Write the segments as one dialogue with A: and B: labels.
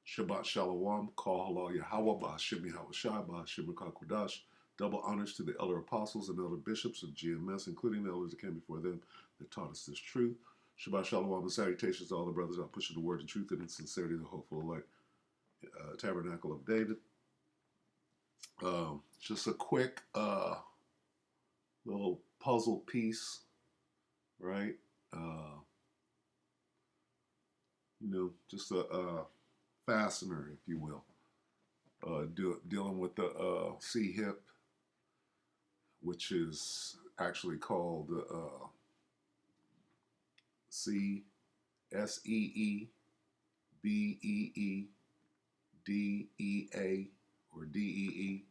A: Shabbat Shalom, Kol Halal Yahweh, Ba'ashim Yahushai, Ba'ashim Rakakwadash. Double honors to the elder apostles and elder bishops of GMS, including the elders that came before them that taught us this truth. Shabbat Shalom and salutations to all the brothers out pushing the word of truth and in sincerity, the hopeful elect Tabernacle of David. Just a quick little puzzle piece, right? Just a fastener, if you will. Dealing with the C-hip, which is actually called C-S-E-E-B-E-E-D-E-A or D-E-E-C-E-E.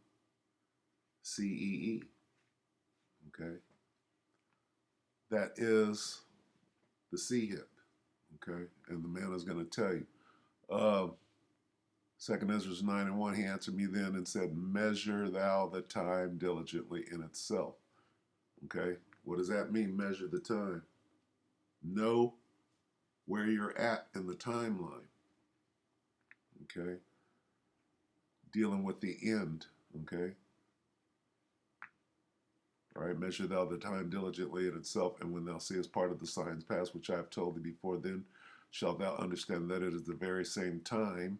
A: Okay? That is the C-hip. Okay? And the man is going to tell you. 2 Ezra 9:1, he answered me then and said, measure thou the time diligently in itself. Okay? What does that mean, measure the time? Know where you're at in the timeline. Okay? Dealing with the end. Okay? All right, measure thou the time diligently in itself, and when thou seest part of the signs pass, which I have told thee before, then shalt thou understand that it is the very same time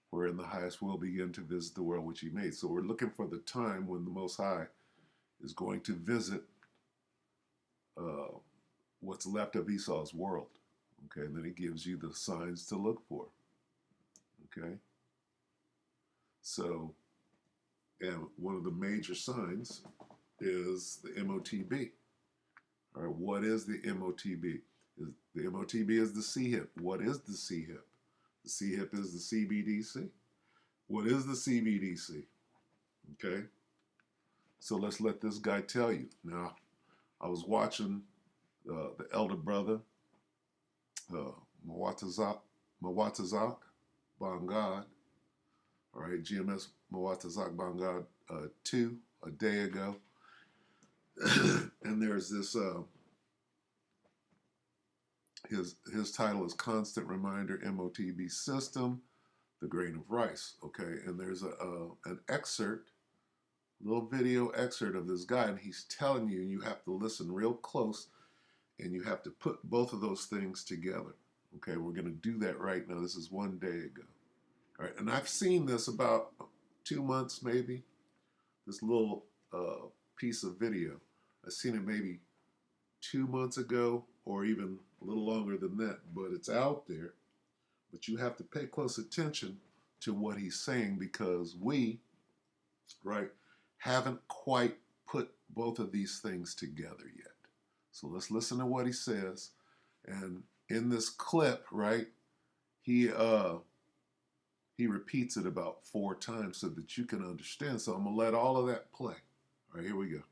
A: wherein the highest will begin to visit the world which he made. So we're looking for the time when the Most High is going to visit what's left of Esau's world. Okay, and then he gives you the signs to look for. Okay, so, and one of the major signs is the MOTB. All right, what is the MOTB? The MOTB is the C-hip. What is the C-hip? The C-hip is the CBDC. What is the CBDC? Okay, so let's let this guy tell you. Now, I was watching the elder brother, Mawatazak Bangad, all right, GMS Mawatazak Bangad 2 a day ago. And there's this, his title is Constant Reminder MOTB System, the Grain of Rice, okay? And there's an excerpt, little video excerpt of this guy, and he's telling you, you have to listen real close, and you have to put both of those things together, okay? We're going to do that right now. This is 1 day ago, all right? And I've seen this about 2 months, maybe, this little piece of video. I've seen it maybe 2 months ago or even a little longer than that, but it's out there. But you have to pay close attention to what he's saying because we, right, haven't quite put both of these things together yet. So let's listen to what he says. And in this clip, right, he repeats it about 4 times so that you can understand. So I'm going to let all of that play. All right, here we go.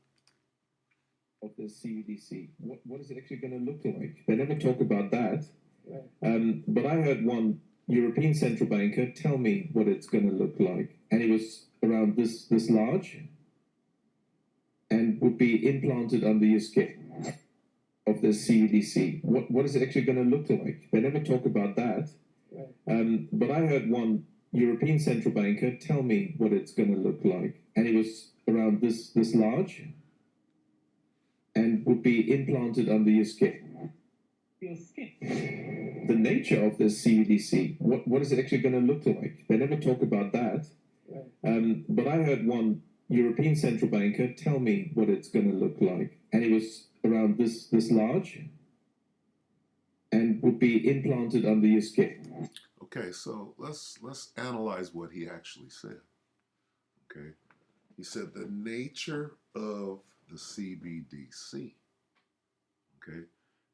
B: Of the CBDC, what is it actually going to look like? They never talk about that. Right. But I heard one European central banker tell me what it's going to look like, and it was around this large, and would be implanted under your skin. Of the CBDC, what is it actually going to look like? They never talk about that. Right. But I heard one European central banker tell me what it's going to look like, and it was around this large, and would be implanted under your skin. Your skin. The nature of this CBDC, what is it actually going to look like? They never talk about that. Right. But I heard one European central banker tell me what it's going to look like, and it was around this large, and would be implanted under your skin.
A: Okay, so let's analyze what he actually said. Okay, he said the nature of the CBDC. Okay,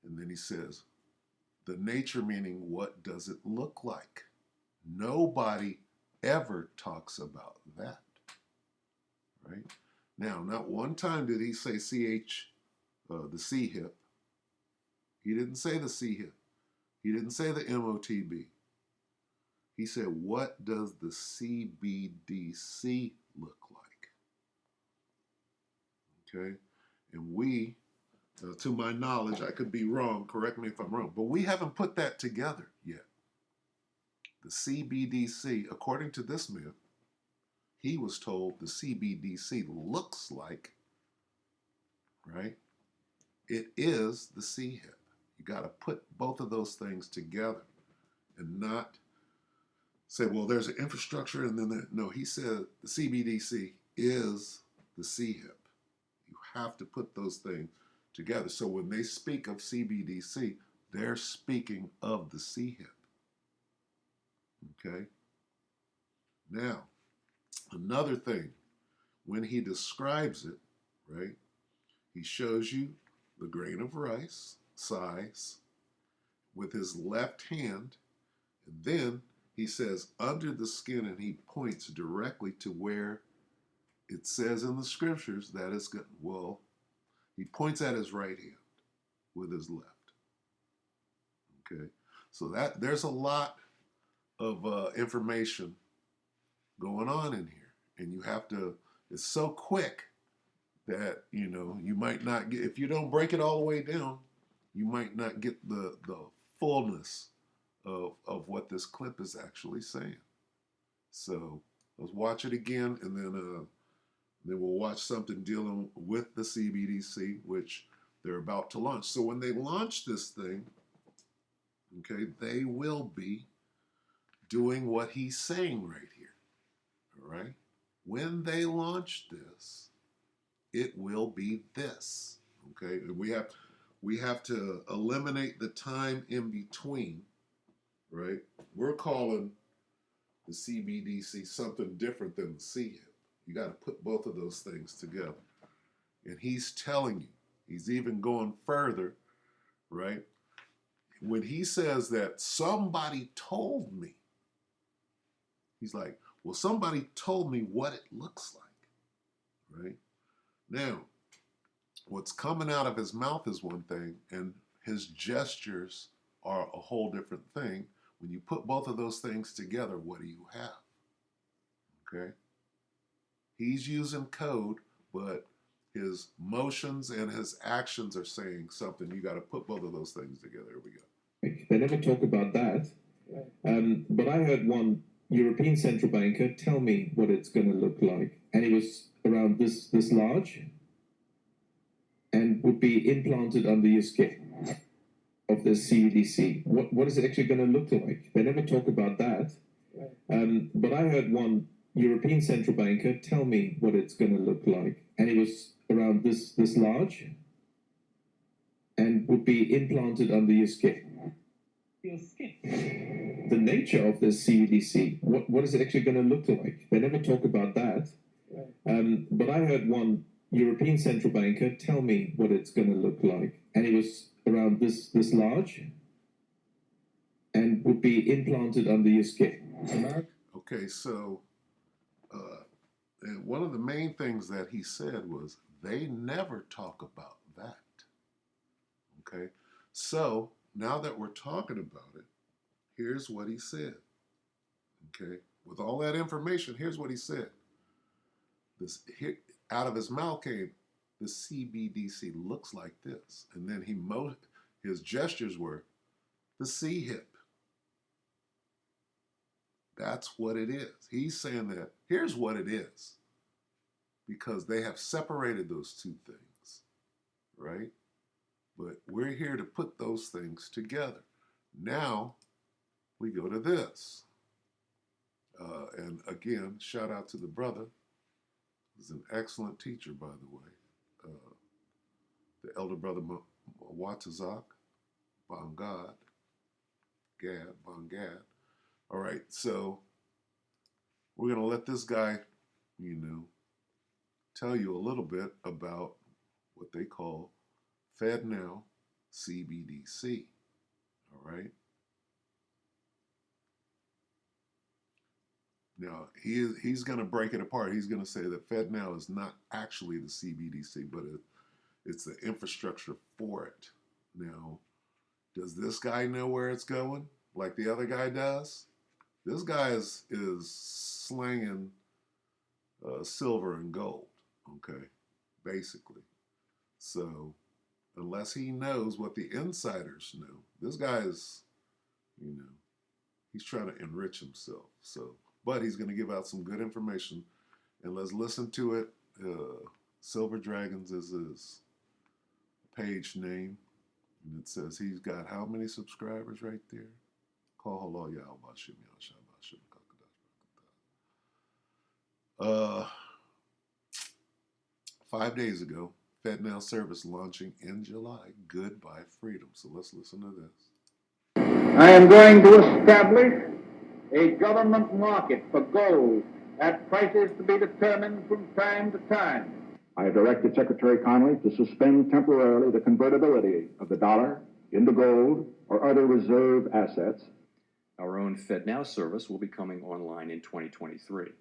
A: and then he says the nature meaning what does it look like? Nobody ever talks about that. Right? Now, not one time did he say the C-hip. He didn't say the C-hip. He didn't say the MOTB. He said, what does the CBDC look like? Okay? And we, to my knowledge, I could be wrong, correct me if I'm wrong, but we haven't put that together yet. The CBDC, according to this man, he was told the CBDC looks like, right? It is the CHIP. You got to put both of those things together and not say, well, there's an infrastructure and then no, he said the CBDC is the CHIP. You have to put those things together. So when they speak of CBDC, they're speaking of the CHIP. Okay? Now, another thing, when he describes it, right, he shows you the grain of rice size with his left hand, and then he says under the skin, and he points directly to where it says in the scriptures that it's good. Well, he points at his right hand with his left. Okay, so that there's a lot of information going on in here, and you have to. It's so quick that you might not get, if you don't break it all the way down, you might not get the fullness of what this clip is actually saying. So let's watch it again, and then we'll watch something dealing with the CBDC, which they're about to launch. So when they launch this thing, okay, they will be doing what he's saying right here. All right? When they launch this, it will be this. Okay? And we have to eliminate the time in between, right? We're calling the CBDC something different than the CHIP. You got to put both of those things together. And he's telling you, he's even going further, right? When he says that somebody told me, he's like, well, somebody told me what it looks like, right? Now, what's coming out of his mouth is one thing, and his gestures are a whole different thing. When you put both of those things together, what do you have? Okay? He's using code, but his motions and his actions are saying something. You got to put both of those things together. Here we go.
B: They never talk about that. But I heard one European central banker tell me what it's going to look like, and it was around this large, and would be implanted under your skin of the CBDC. What is it actually going to look like? They never talk about that. But I heard one European central banker tell me what it's going to look like, and it was around this large, and would be implanted under your skin. Your skin. The nature of the CBDC. What is it actually going to look like? They never talk about that. But I heard one European central banker tell me what it's going to look like, and it was around this large, and would be implanted under your skin.
A: Okay, so and one of the main things that he said was they never talk about that. Okay, so now that we're talking about it, here's what he said. Okay, with all that information, here's what he said. This here, out of his mouth came, the CBDC looks like this, and then his gestures were the CHIP. That's what it is. He's saying that here's what it is, because they have separated those two things, right? But we're here to put those things together. Now we go to this. And again, shout out to the brother. He's an excellent teacher, by the way. The elder brother Watazak, Bongad, Bongad. All right, so we're going to let this guy, tell you a little bit about what they call FedNow CBDC. All right. Now, he's going to break it apart. He's going to say that FedNow is not actually the CBDC, but it's the infrastructure for it. Now, does this guy know where it's going like the other guy does? This guy is slanging silver and gold, okay, basically. So unless he knows what the insiders know, this guy is, He's trying to enrich himself. So, but he's going to give out some good information, and let's listen to it. Silver Dragons is his page name, and it says he's got how many subscribers right there? Uh, 5 days ago, FedNow service launching in July. Goodbye freedom. So let's listen to this.
C: I am going to establish a government market for gold at prices to be determined from time to time.
D: I have directed Secretary Connally to suspend temporarily the convertibility of the dollar into gold or other reserve assets.
E: Our own FedNow service will be coming online in 2023.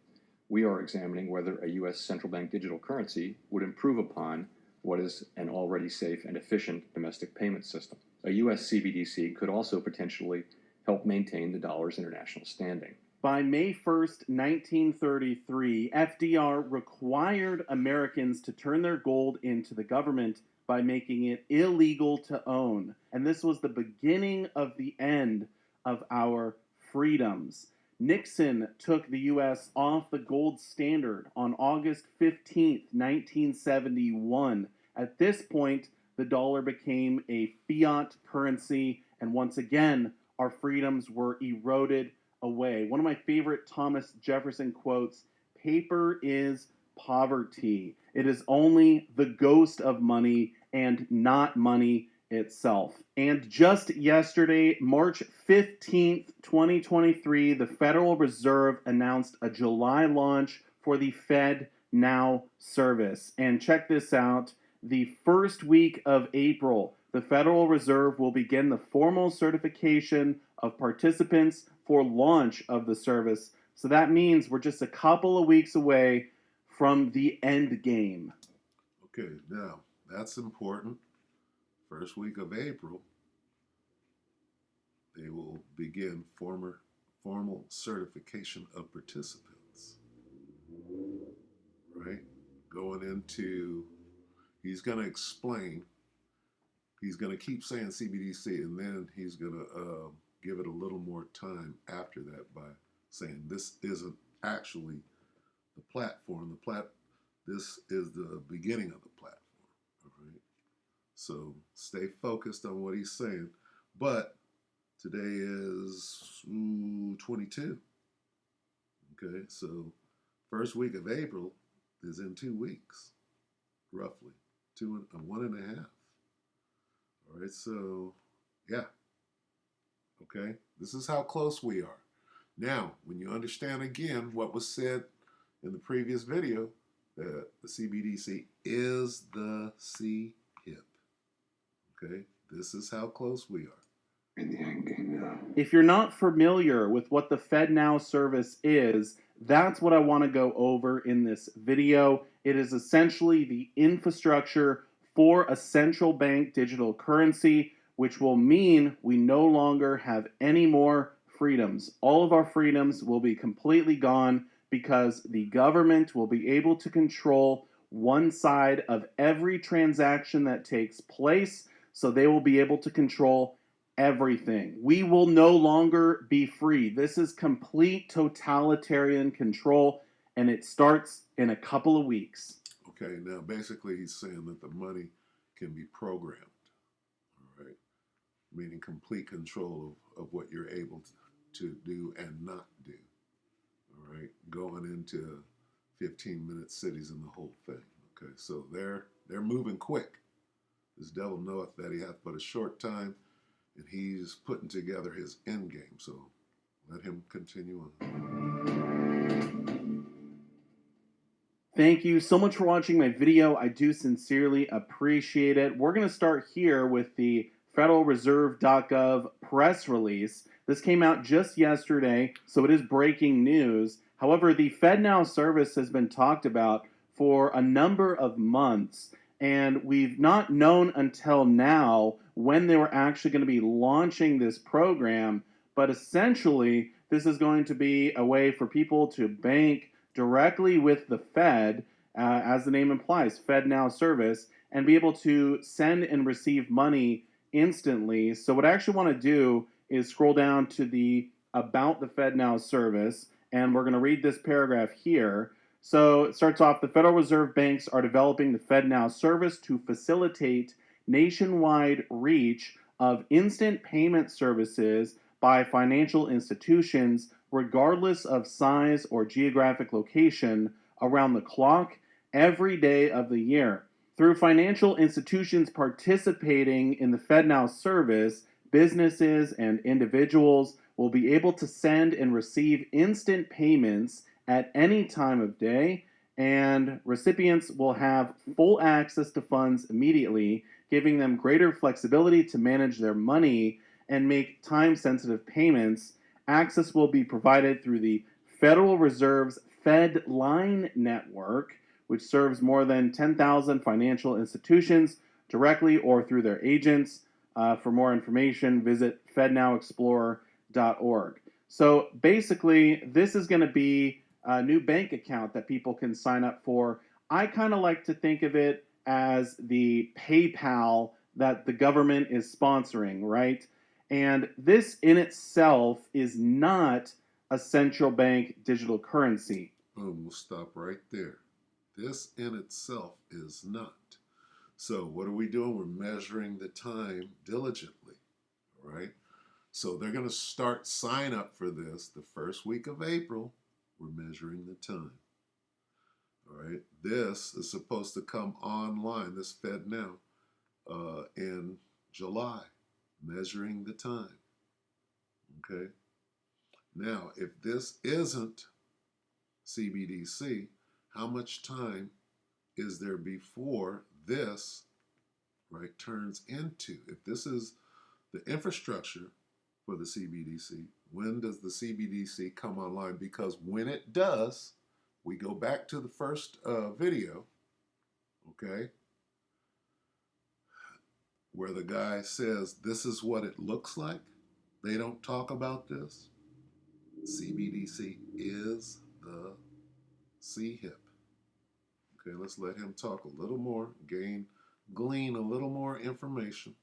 E: We are examining whether a U.S. central bank digital currency would improve upon what is an already safe and efficient domestic payment system. A U.S. CBDC could also potentially help maintain the dollar's international standing.
F: By May 1st, 1933, FDR required Americans to turn their gold into the government by making it illegal to own. And this was the beginning of the end of our freedoms. Nixon took the U.S. off the gold standard on August 15th, 1971. At this point, the dollar became a fiat currency, and once again, our freedoms were eroded away. One of my favorite Thomas Jefferson quotes, "Paper is poverty. It is only the ghost of money and not money itself." And just yesterday, March 15th, 2023, the Federal Reserve announced a July launch for the FedNow service. And check this out. The first week of April, the Federal Reserve will begin the formal certification of participants for launch of the service. So that means we're just a couple of weeks away from the end game.
A: Okay, now that's important. First week of April, they will begin formal certification of participants. Right? Going into, he's going to explain, he's going to keep saying CBDC, and then he's going to give it a little more time after that by saying this isn't actually the platform. This is the beginning of the platform. All right. So stay focused on what he's saying. But today is 22. Okay, so first week of April is in 2 weeks, roughly 1.5. All right, so yeah. Okay, this is how close we are. Now, when you understand again what was said in the previous video, that the CBDC is the C-HIP. Okay, this is how close we are.
D: In the end game now.
F: If you're not familiar with what the FedNow service is, that's what I want to go over in this video. It is essentially the infrastructure for a central bank digital currency, which will mean we no longer have any more freedoms. All of our freedoms will be completely gone because the government will be able to control one side of every transaction that takes place, so they will be able to control everything. We will no longer be free. This is complete totalitarian control, and it starts in a couple of weeks.
A: Okay, now basically he's saying that the money can be programmed, all right? Meaning complete control of what you're able to do and not do, all right? Going into 15-minute cities and the whole thing, okay? So they're moving quick. This devil knoweth that he hath but a short time, and he's putting together his end game. So let him continue on.
F: Thank you so much for watching my video. I do sincerely appreciate it. We're going to start here with the federalreserve.gov press release. This came out just yesterday, so it is breaking news. However, the FedNow service has been talked about for a number of months, and we've not known until now when they were actually going to be launching this program. But essentially, this is going to be a way for people to bank directly with the Fed, as the name implies, FedNow service, and be able to send and receive money instantly. So what I actually want to do is scroll down to the about the FedNow service, and we're going to read this paragraph here. So it starts off, the Federal Reserve banks are developing the FedNow service to facilitate nationwide reach of instant payment services by financial institutions, regardless of size or geographic location, around the clock, every day of the year. Through financial institutions participating in the FedNow service, businesses and individuals will be able to send and receive instant payments at any time of day, and recipients will have full access to funds immediately, giving them greater flexibility to manage their money and make time-sensitive payments. Access will be provided through the Federal Reserve's FedLine network, which serves more than 10,000 financial institutions directly or through their agents. For more information, visit fednowexplorer.org. So basically, this is going to be a new bank account that people can sign up for. I kind of like to think of it as the PayPal that the government is sponsoring, right? And this in itself is not a central bank digital currency.
A: Boom, we'll stop right there. This in itself is not. So what are we doing? We're measuring the time diligently, all right? So they're going to start sign up for this the first week of April. We're measuring the time, all right? This is supposed to come online, this FedNow, in July, measuring the time, okay? Now, if this isn't CBDC, how much time is there before this, right, turns into, if this is the infrastructure for the CBDC, when does the CBDC come online? Because when it does, we go back to the first video, okay, where the guy says, this is what it looks like. They don't talk about this. CBDC is the CHIP. Okay, let's let him talk a little more, glean a little more information.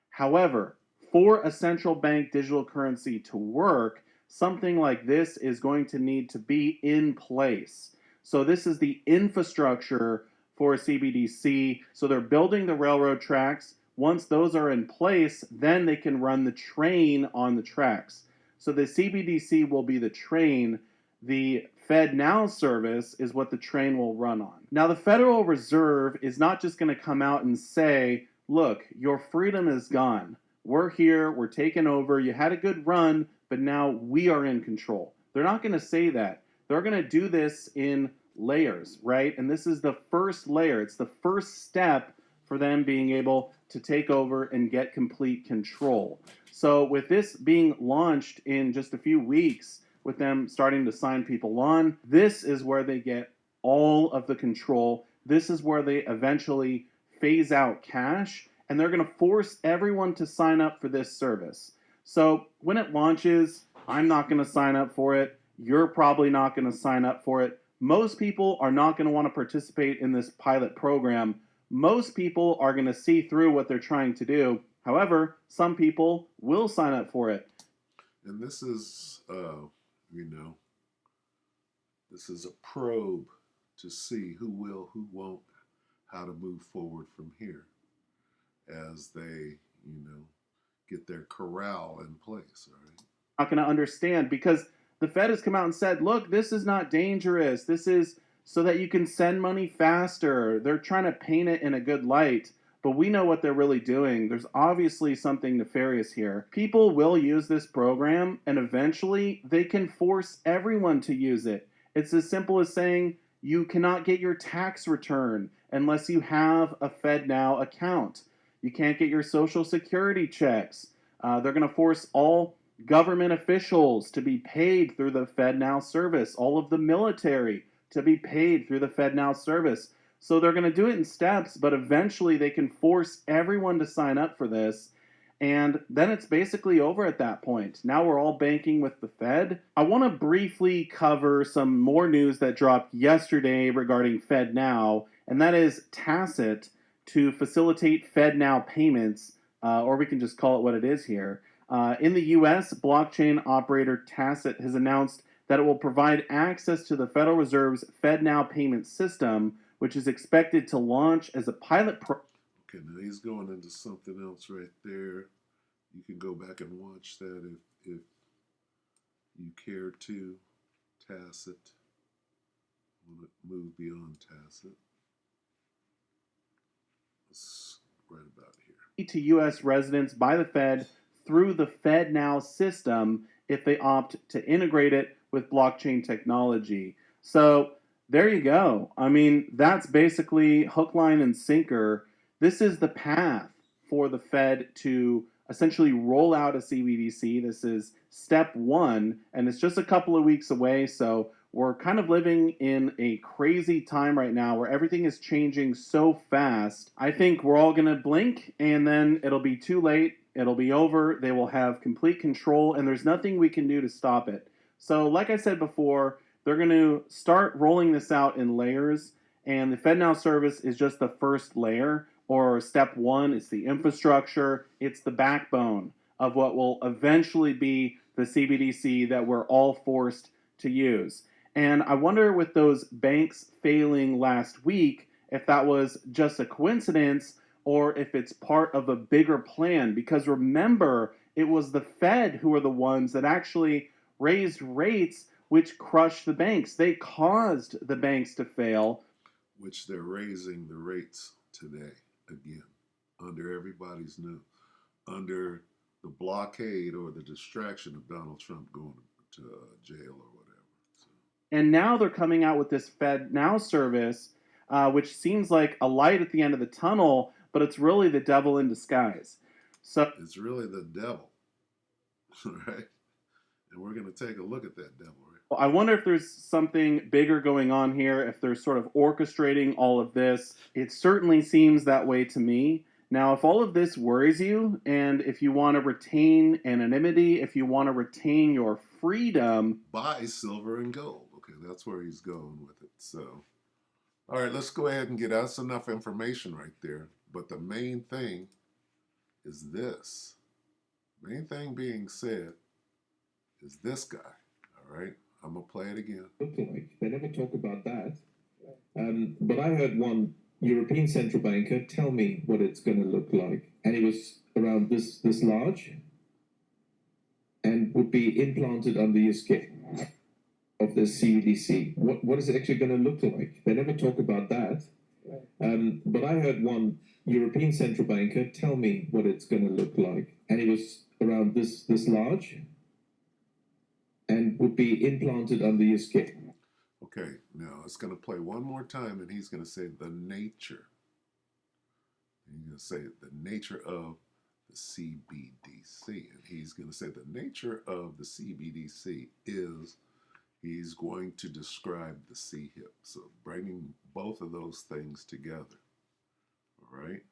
F: However, for a central bank digital currency to work, something like this is going to need to be in place. So this is the infrastructure for CBDC. So they're building the railroad tracks. Once those are in place, then they can run the train on the tracks. So the CBDC will be the train. The FedNow service is what the train will run on. Now, the Federal Reserve is not just going to come out and say, look, your freedom is gone. We're here, we're taking over, you had a good run, but now we are in control. They're not going to say that. They're going to do this in layers, right? And this is the first layer. It's the first step for them being able to take over and get complete control. So with this being launched in just a few weeks, with them starting to sign people on, this is where they get all of the control. This is where they eventually phase out cash, and they're going to force everyone to sign up for this service. So when it launches, I'm not going to sign up for it. You're probably not going to sign up for it. Most people are not going to want to participate in this pilot program. Most people are going to see through what they're trying to do. However, some people will sign up for it.
A: And this is, this is a probe to see who will, who won't, how to move forward from here as they, get their corral in place, all right?
F: Not going to understand because the Fed has come out and said, look, this is not dangerous. This is so that you can send money faster. They're trying to paint it in a good light, but we know what they're really doing. There's obviously something nefarious here. People will use this program, and eventually they can force everyone to use it. It's as simple as saying you cannot get your tax return unless you have a FedNow account. You can't get your Social Security checks. They're going to force all government officials to be paid through the FedNow service, all of the military to be paid through the FedNow service. So they're going to do it in steps, but eventually they can force everyone to sign up for this. And then it's basically over at that point. Now we're all banking with the Fed. I want to briefly cover some more news that dropped yesterday regarding FedNow, and that is Tacit to facilitate FedNow payments, or we can just call it what it is here. In the US, blockchain operator Tacit has announced that it will provide access to the Federal Reserve's FedNow payment system, which is expected to launch as a pilot
A: Okay, now he's going into something else right there. You can go back and watch that if you care to. Tacit. I want to move beyond Tacit. It's right about here.
F: to U.S. residents by the Fed through the FedNow system if they opt to integrate it with blockchain technology. So there you go. I mean, that's basically hook, line, and sinker. This is the path for the Fed to essentially roll out a CBDC. This is step one, and it's just a couple of weeks away. So we're kind of living in a crazy time right now where everything is changing so fast. I think we're all going to blink and then it'll be too late. It'll be over. They will have complete control and there's nothing we can do to stop it. So, like I said before, they're going to start rolling this out in layers, and the FedNow service is just the first layer, or step one. It's the infrastructure, it's the backbone of what will eventually be the CBDC that we're all forced to use. And I wonder, with those banks failing last week, if that was just a coincidence or if it's part of a bigger plan. Because remember, it was the Fed who were the ones that actually raised rates, which crushed the banks. They caused the banks to fail.
A: Which they're raising the rates today again, under everybody's nose, under the blockade or the distraction of Donald Trump going to jail or whatever. So.
F: And now they're coming out with this FedNow service, which seems like a light at the end of the tunnel, but it's really the devil in disguise. So
A: it's really the devil, right? And we're going to take a look at that devil, right?
F: I wonder if there's something bigger going on here, if they're sort of orchestrating all of this. It certainly seems that way to me. Now, if all of this worries you, and if you want to retain anonymity, if you want to retain your freedom,
A: buy silver and gold. Okay, that's where he's going with it. So, all right, let's go ahead and get us enough information right there. But the main thing is this. Main thing being said is this guy. All right, I'm gonna play it again.
B: Look like they never talk about that. But I heard one European central banker tell me what it's going to look like, and it was around this large, and would be implanted under your skin of the CBDC. What is it actually going to look like? They never talk about that. But I heard one European central banker tell me what it's going to look like, and it was around this large, and would be implanted under your skin.
A: Okay, now it's going to play one more time, and he's going to say the nature. He's going to say the nature of the CBDC, and he's going to say the nature of the CBDC is he's going to describe the CHIP. So bringing both of those things together, all right?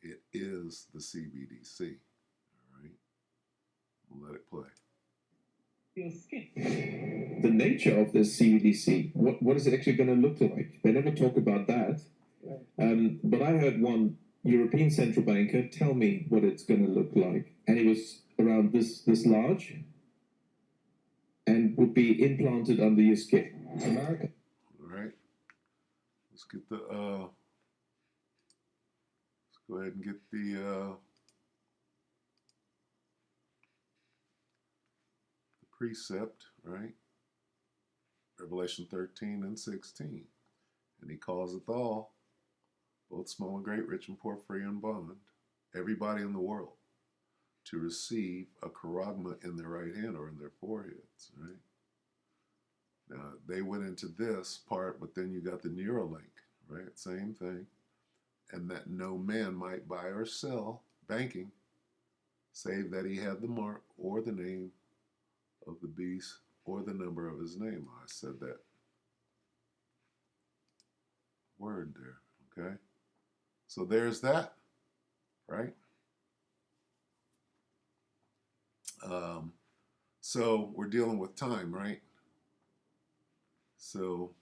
A: It is the CBDC, all right? We'll let it play.
B: Your skin. The nature of this CBDC, what is it actually going to look like? They never talk about that. But I heard one European central banker tell me what it's going to look like, and it was around this large, and would be implanted under your skin. America.
A: All right. Let's get the let's go ahead and get the precept, right? Revelation 13 and 16. And he causeth all, both small and great, rich and poor, free and bond, everybody in the world, to receive a charagma in their right hand or in their foreheads, right? Now, they went into this part, but then you got the Neuralink, right? Same thing. And that no man might buy or sell, banking, save that he had the mark or the name of the beast or the number of his name. I said that word there, okay? So there's that, right? So we're dealing with time, right? So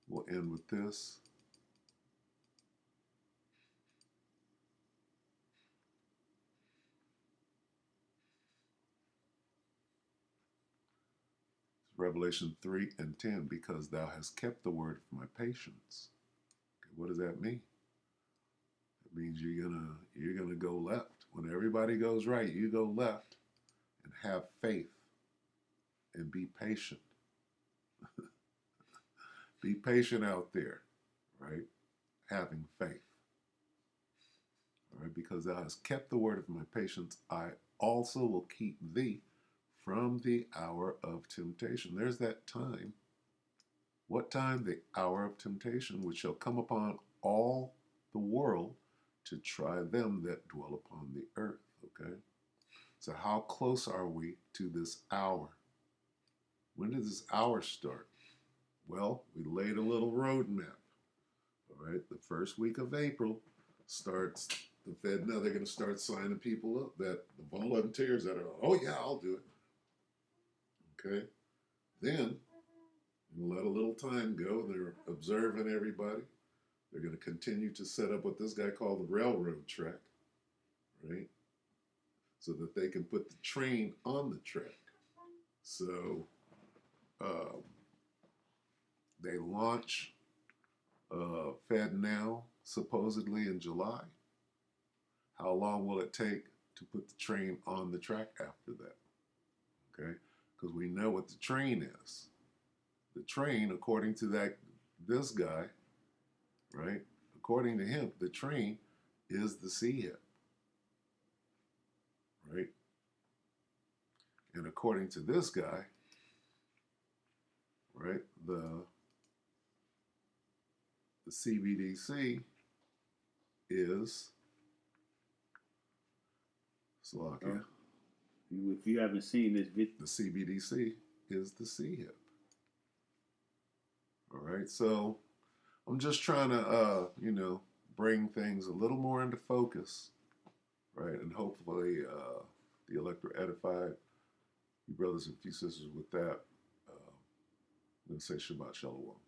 A: we'll end with this. Revelation 3 and 10, because thou hast kept the word of my patience. Okay, what does that mean? It means you're gonna go left. When everybody goes right, you go left and have faith and be patient. Be patient out there, right? Having faith. All right, because thou hast kept the word of my patience, I also will keep thee from the hour of temptation. There's that time. What time? The hour of temptation, which shall come upon all the world to try them that dwell upon the earth. Okay? So, how close are we to this hour? When did this hour start? Well, we laid a little roadmap. All right, the first week of April starts the Fed. Now they're going to start signing people up, that the volunteers that are, oh yeah, I'll do it. Okay, then let a little time go. They're observing everybody. They're going to continue to set up what this guy called the railroad track, right? So that they can put the train on the track. So they launch Fed Now supposedly in July. How long will it take to put the train on the track after that? Okay, because we know what the train is. The train, according to this guy, right? According to him, the train is the CHIP, right? And according to this guy, right, the CBDC is Slovakia.
G: If you haven't seen this video,
A: The CBDC is the CHIP. All right, so I'm just trying to, bring things a little more into focus, right? And hopefully the electorate edified you brothers and few sisters with that. I'm going to say Shabbat Shalom.